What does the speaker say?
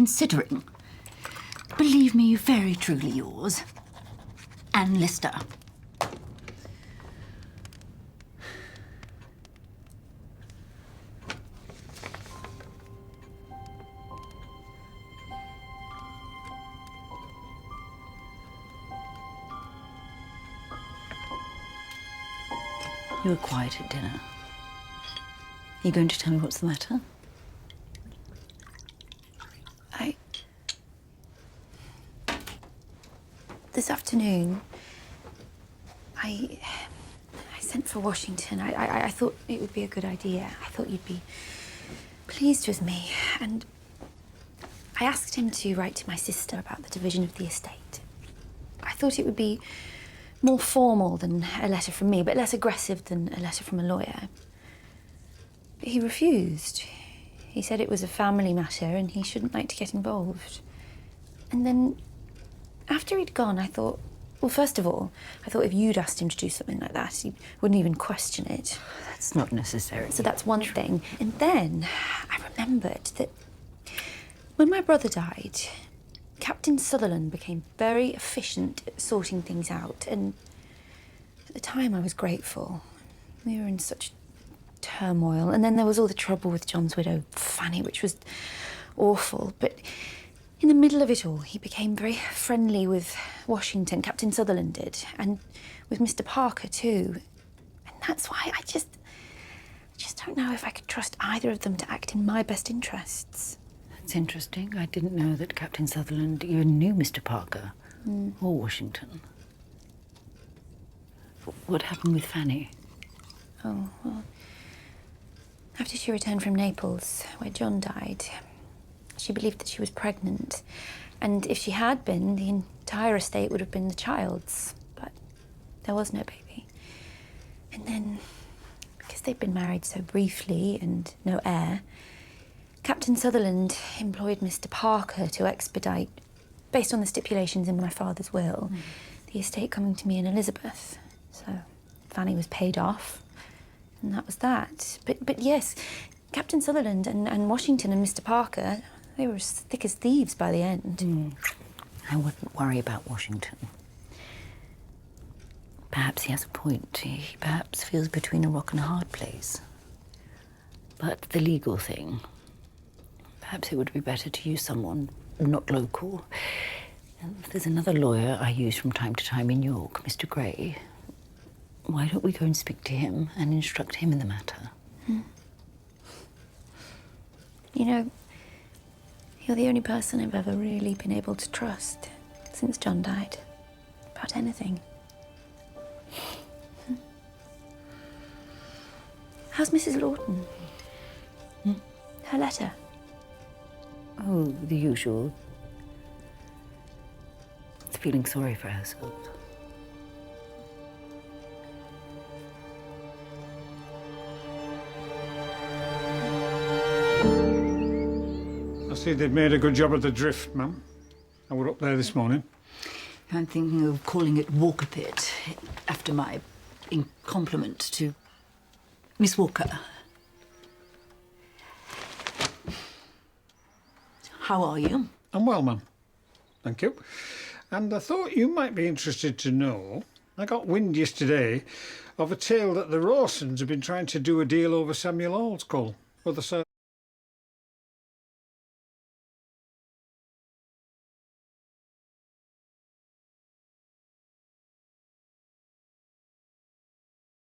considering. Believe me, very truly yours, Anne Lister. You were quiet at dinner. Are you going to tell me what's the matter? This afternoon, I sent for Washington. I thought it would be a good idea. I thought you'd be pleased with me. And I asked him to write to my sister about the division of the estate. I thought it would be more formal than a letter from me, but less aggressive than a letter from a lawyer. But he refused. He said it was a family matter and he shouldn't like to get involved. And then, after he'd gone, I thought, well, first of all, I thought if you'd asked him to do something like that, he wouldn't even question it. That's not necessary. So that's one thing. And then I remembered that when my brother died, Captain Sutherland became very efficient at sorting things out. And at the time, I was grateful. We were in such turmoil. And then there was all the trouble with John's widow, Fanny, which was awful. But in the middle of it all, he became very friendly with Washington, Captain Sutherland did, and with Mr. Parker too. And that's why I just don't know if I could trust either of them to act in my best interests. That's interesting. I didn't know that Captain Sutherland even knew Mr. Parker or Washington. What happened with Fanny? Oh, well, after she returned from Naples, where John died, she believed that she was pregnant, and if she had been, the entire estate would have been the child's, but there was no baby. And then, because they'd been married so briefly and no heir, Captain Sutherland employed Mr. Parker to expedite, based on the stipulations in my father's will, the estate coming to me and Elizabeth. So Fanny was paid off, and that was that. But yes, Captain Sutherland and Washington and Mr. Parker, they were as thick as thieves by the end. I wouldn't worry about Washington. Perhaps he has a point. He perhaps feels between a rock and a hard place. But the legal thing, perhaps it would be better to use someone not local. There's another lawyer I use from time to time in York, Mr. Gray. Why don't we go and speak to him and instruct him in the matter? You know, you're the only person I've ever really been able to trust since John died, about anything. How's Mrs. Lawton? Her letter? Oh, the usual. Feeling sorry for herself. I see they've made a good job of the drift, ma'am. I were up there this morning. I'm thinking of calling it Walker Pit, after my compliment to Miss Walker. How are you? I'm well, ma'am. Thank you. And I thought you might be interested to know, I got wind yesterday of a tale that the Rawsons have been trying to do a deal over Samuel Hall's call. Other side.